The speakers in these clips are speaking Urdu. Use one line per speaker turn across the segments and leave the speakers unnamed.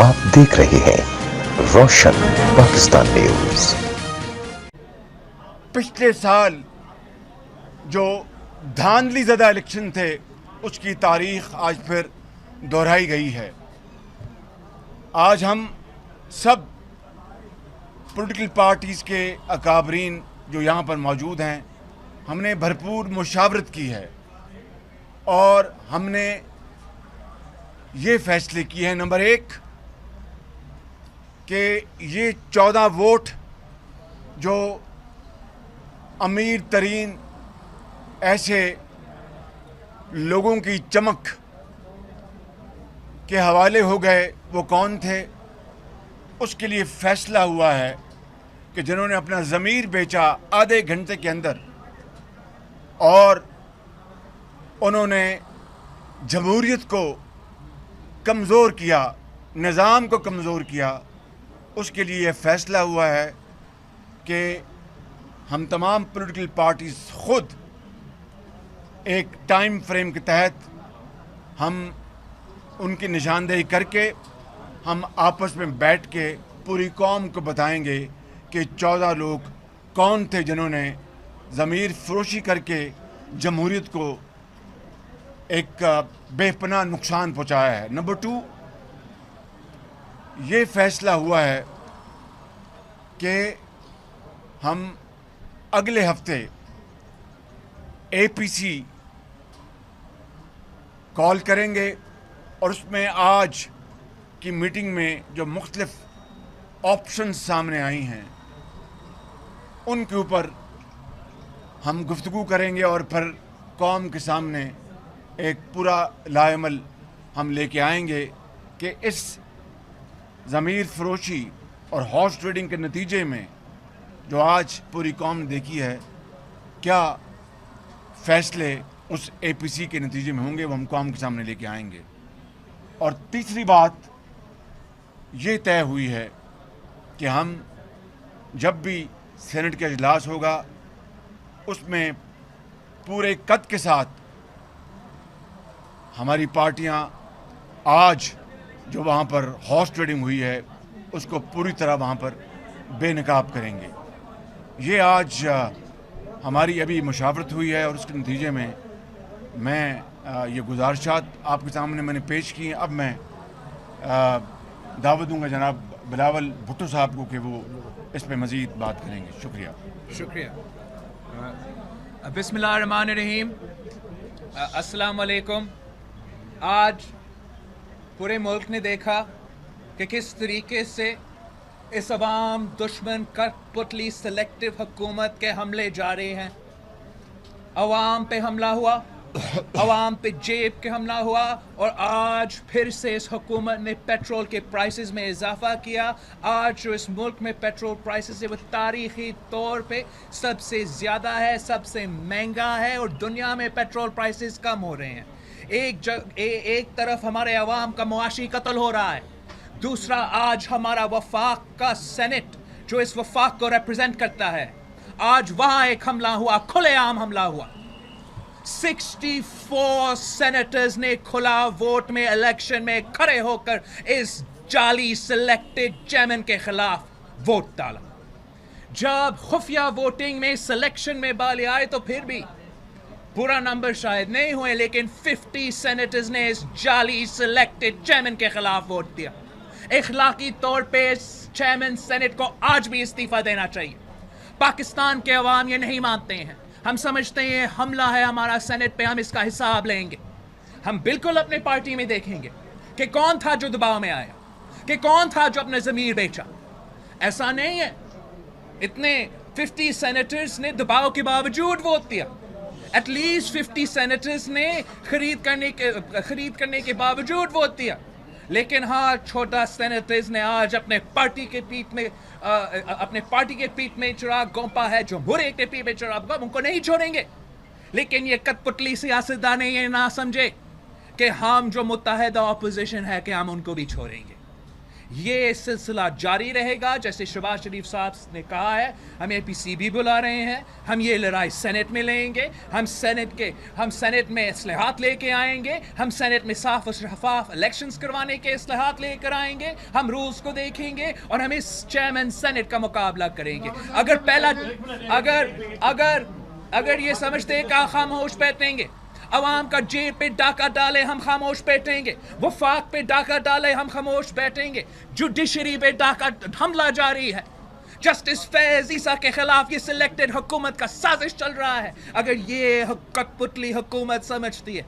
آپ دیکھ رہے ہیں روشن پاکستان نیوز۔
پچھلے سال جو دھاندلی زدہ الیکشن تھے اس کی تاریخ آج پھر دہرائی گئی ہے۔ آج ہم سب پولیٹیکل پارٹیز کے اکابرین جو یہاں پر موجود ہیں، ہم نے بھرپور مشاورت کی ہے اور ہم نے یہ فیصلے کیے ہیں، نمبر 1 کہ یہ 14 ووٹ جو امیر ترین ایسے لوگوں کی چمک کے حوالے ہو گئے، وہ کون تھے؟ اس کے لیے فیصلہ ہوا ہے کہ جنہوں نے اپنا ضمیر بیچا آدھے گھنٹے کے اندر اور انہوں نے جمہوریت کو کمزور کیا، نظام کو کمزور کیا، اس کے لیے یہ فیصلہ ہوا ہے کہ ہم تمام پولیٹیکل پارٹیز خود ایک ٹائم فریم کے تحت ہم ان کی نشاندہی کر کے ہم آپس میں بیٹھ کے پوری قوم کو بتائیں گے کہ 14 لوگ کون تھے جنہوں نے ضمیر فروشی کر کے جمہوریت کو ایک بے پناہ نقصان پہنچایا ہے۔ نمبر 2 یہ فیصلہ ہوا ہے کہ ہم اگلے ہفتے اے پی سی کال کریں گے اور اس میں آج کی میٹنگ میں جو مختلف آپشنز سامنے آئی ہیں ان کے اوپر ہم گفتگو کریں گے اور پھر قوم کے سامنے ایک پورا لائحہ ہم لے کے آئیں گے کہ اس ضمیر فروشی اور ہارس ٹریڈنگ کے نتیجے میں جو آج پوری قوم نے دیکھی ہے، کیا فیصلے اس اے پی سی کے نتیجے میں ہوں گے، وہ ہم قوم کے سامنے لے کے آئیں گے۔ اور تیسری بات یہ طے ہوئی ہے کہ ہم جب بھی سینٹ کا اجلاس ہوگا اس میں پورے قد کے ساتھ ہماری پارٹیاں آج جو وہاں پر ہارس ٹریڈنگ ہوئی ہے اس کو پوری طرح وہاں پر بے نقاب کریں گے۔ یہ آج ہماری ابھی مشاورت ہوئی ہے اور اس کے نتیجے میں یہ گزارشات آپ کے سامنے میں نے پیش کی ہیں۔ اب میں دعوت دوں گا جناب بلاول بھٹو صاحب کو کہ وہ اس پہ مزید بات کریں گے۔
شکریہ۔ بسم اللہ الرحمن الرحیم۔ السلام علیکم۔ آج پورے ملک نے دیکھا کہ کس طریقے سے اس عوام دشمن کٹ پتلی سلیکٹو حکومت کے حملے جاری ہیں۔ عوام پہ حملہ ہوا، عوام پہ جیب کے حملہ ہوا، اور آج پھر سے اس حکومت نے پیٹرول کے پرائسز میں اضافہ کیا۔ آج جو اس ملک میں پیٹرول پرائسز ہے وہ تاریخی طور پہ سب سے زیادہ ہے، سب سے مہنگا ہے، اور دنیا میں پیٹرول پرائسز کم ہو رہے ہیں۔ ایک طرف ہمارے عوام کا معاشی قتل ہو رہا ہے، دوسرا آج ہمارا وفاق کا سینٹ جو اس وفاق کو ریپرزینٹ کرتا ہے، آج وہاں ایک حملہ ہوا، کھلے عام حملہ ہوا۔ 64 سینیٹرز نے کھلا ووٹ میں الیکشن میں کھڑے ہو کر اس جعلی سلیکٹڈ چیئرمین کے خلاف ووٹ ڈالا۔ جب خفیہ ووٹنگ میں سلیکشن میں بالی آئے تو پھر بھی پورا نمبر شاید نہیں ہوئے، لیکن 50 سینیٹرز نے اس جعلی سلیکٹڈ چیئرمین کے خلاف ووٹ دیا۔ اخلاقی طور پہ اس چیئرمین سینٹ کو آج بھی استعفیٰ دینا چاہیے۔ پاکستان کے عوام یہ نہیں مانتے ہیں، ہم سمجھتے ہیں یہ حملہ ہے ہمارا سینٹ پہ، ہم اس کا حساب لیں گے۔ ہم بالکل اپنے پارٹی میں دیکھیں گے کہ کون تھا جو دباؤ میں آیا، کہ کون تھا جو اپنے ضمیر بیچا۔ ایسا نہیں ہے اتنے 50 سینیٹرز نے دباؤ کے باوجود ووٹ دیا، ایٹ لیسٹ 50 سینیٹرز نے خرید کرنے کے باوجود ووٹ دیا۔ لیکن ہاں، چھوٹا سینیٹرز نے آج اپنے پارٹی کے پیٹ میں چراغ گونپا ہے، جمہوریت کے پیٹ میں چراغ گونپا، ان کو نہیں چھوڑیں گے۔ لیکن یہ کٹ پتلی سیاستدان یہ نہ سمجھے کہ ہم جو متحدہ اپوزیشن ہے کہ ہم ان کو بھی چھوڑیں گے۔ یہ سلسلہ جاری رہے گا. جیسے شہباز شریف صاحب نے کہا ہے, ہم اے پی سی بھی بلا رہے ہیں, ہم یہ لڑائی سینٹ میں لیں گے, ہم سینٹ میں اصلاحات لے کے آئیں گے, ہم سینٹ میں صاف و شفاف الیکشنز کروانے کے اصلاحات لے کر آئیں گے, ہم رولز کو دیکھیں گے اور ہم اس چیئرمین سینٹ کا مقابلہ کریں گے. اگر یہ سمجھتے کہ خاموش بیٹھیں گے, عوام کا جیب پہ ڈاکہ ڈالے ہم خاموش بیٹھیں گے, وفاق پہ ڈاکہ ڈالے ہم خاموش بیٹھیں گے, جوڈیشری پہ ڈاکہ حملہ جاری ہے, جسٹس فیض عیسیٰ کے خلاف یہ سلیکٹڈ حکومت کا سازش چل رہا ہے. اگر یہ کٹ پتلی حکومت سمجھتی ہے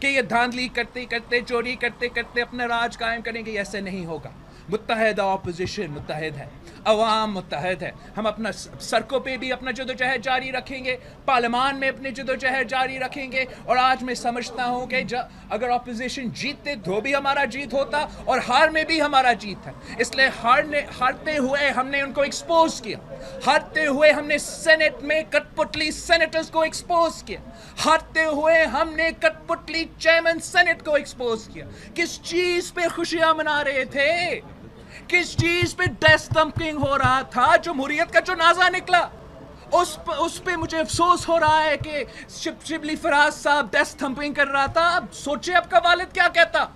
کہ یہ دھاندلی کرتے کرتے چوری کرتے کرتے اپنا راج قائم کریں گے, ایسے نہیں ہوگا. متحدہ اپوزیشن متحد ہے, عوام متحد ہے. ہم اپنا سڑکوں پہ بھی اپنا جدوجہد جاری رکھیں گے, پارلیمان میں اپنی جدوجہد جاری رکھیں گے. اور آج میں سمجھتا ہوں کہ اگر اپوزیشن جیتتے تو بھی ہمارا جیت ہوتا اور ہار میں بھی ہمارا جیت ہے. اس لیے ہارتے ہوئے ہم نے ان کو ایکسپوز کیا, ہارتے ہوئے ہم نے سینٹ میں کٹ پتلی سینیٹرز کو ایکسپوز کیا, ہارتے ہوئے ہم نے کٹ پتلی چیئرمین سینٹ کو ایکسپوز کیا. کس چیز پہ خوشیاں منا رہے تھے, کس چیز پہ ڈیسک تھمپنگ ہو رہا تھا؟ جمہوریت کا جنازہ نکلا, اس پہ مجھے افسوس ہو رہا ہے کہ شبلی فراز صاحب ڈیسک تھمپنگ کر رہا تھا. اب سوچے آپ کا والد کیا کہتا.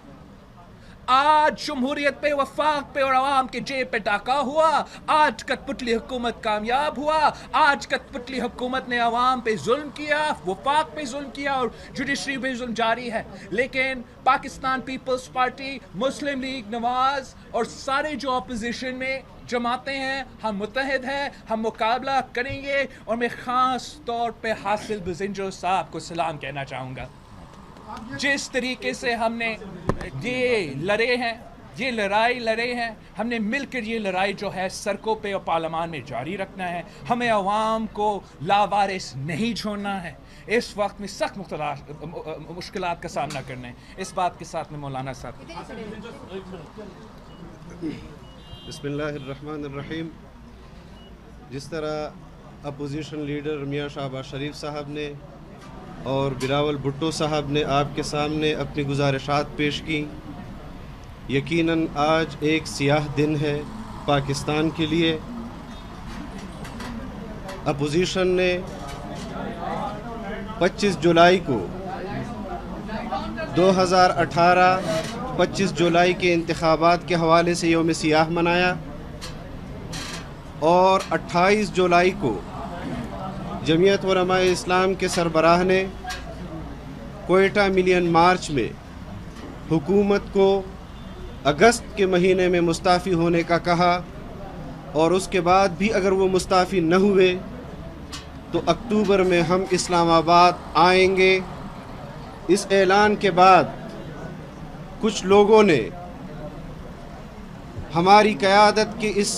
آج جمہوریت پہ, وفاق پہ اور عوام کے جیب پہ ڈاکہ ہوا. آج کٹ پتلی حکومت کامیاب ہوا. آج کٹ پتلی حکومت نے عوام پہ ظلم کیا, وفاق پہ ظلم کیا اور جوڈیشری پہ ظلم جاری ہے. لیکن پاکستان پیپلز پارٹی, مسلم لیگ نواز اور سارے جو اپوزیشن میں جماعتیں ہیں, ہم متحد ہیں, ہم مقابلہ کریں گے. اور میں خاص طور پہ حاصل بزنجو صاحب کو سلام کہنا چاہوں گا. جس طریقے سے ہم نے یہ لڑے ہیں, یہ لڑائی لڑے ہیں, ہم نے مل کر یہ لڑائی جو ہے سڑکوں پہ اور پارلیمان میں جاری رکھنا ہے. ہمیں عوام کو لاوارث نہیں چھوڑنا ہے. اس وقت میں سخت مشکلات کا سامنا کرنا ہے. اس بات کے ساتھ میں مولانا صاحب.
بسم اللہ الرحمن الرحیم. جس طرح اپوزیشن لیڈر میاں شہباز شریف صاحب نے اور بلاول بھٹو صاحب نے آپ کے سامنے اپنی گزارشات پیش کی, یقیناً آج ایک سیاہ دن ہے پاکستان کے لیے. اپوزیشن نے 25 جولائی کو 2018 25 جولائی کے انتخابات کے حوالے سے یوم سیاہ منایا, اور 28 جولائی کو جمعیت علماء اسلام کے سربراہ نے کوئٹہ ملین مارچ میں حکومت کو اگست کے مہینے میں مستعفی ہونے کا کہا, اور اس کے بعد بھی اگر وہ مستعفی نہ ہوئے تو اکتوبر میں ہم اسلام آباد آئیں گے. اس اعلان کے بعد کچھ لوگوں نے ہماری قیادت کے اس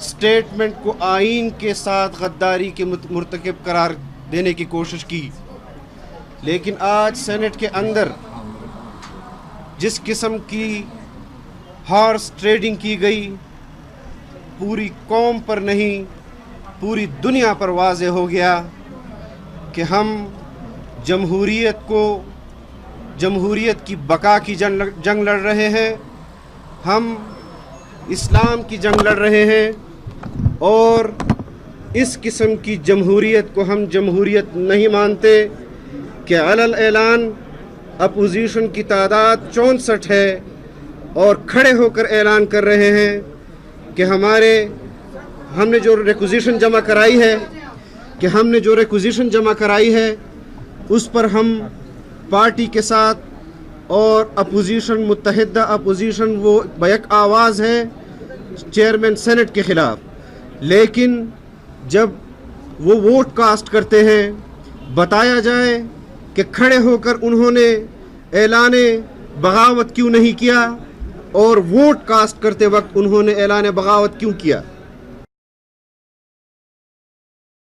سٹیٹمنٹ کو آئین کے ساتھ غداری کے مرتکب قرار دینے کی کوشش کی. لیکن آج سینٹ کے اندر جس قسم کی ہارس ٹریڈنگ کی گئی, پوری قوم پر نہیں پوری دنیا پر واضح ہو گیا کہ ہم جمہوریت کی بقا کی جنگ لڑ رہے ہیں, ہم اسلام کی جنگ لڑ رہے ہیں. اور اس قسم کی جمہوریت کو ہم جمہوریت نہیں مانتے کہ علل اعلان اپوزیشن کی تعداد 64 ہے, اور کھڑے ہو کر اعلان کر رہے ہیں کہ ہم نے جو ریکوزیشن جمع کرائی ہے اس پر ہم پارٹی کے ساتھ اور اپوزیشن, متحدہ اپوزیشن وہ بیک آواز ہے چیئرمین سینٹ کے خلاف. لیکن جب وہ ووٹ کاسٹ کرتے ہیں, بتایا جائے کہ کھڑے ہو کر انہوں نے اعلان بغاوت کیوں نہیں کیا, اور ووٹ کاسٹ کرتے وقت انہوں نے اعلان بغاوت کیوں کیا.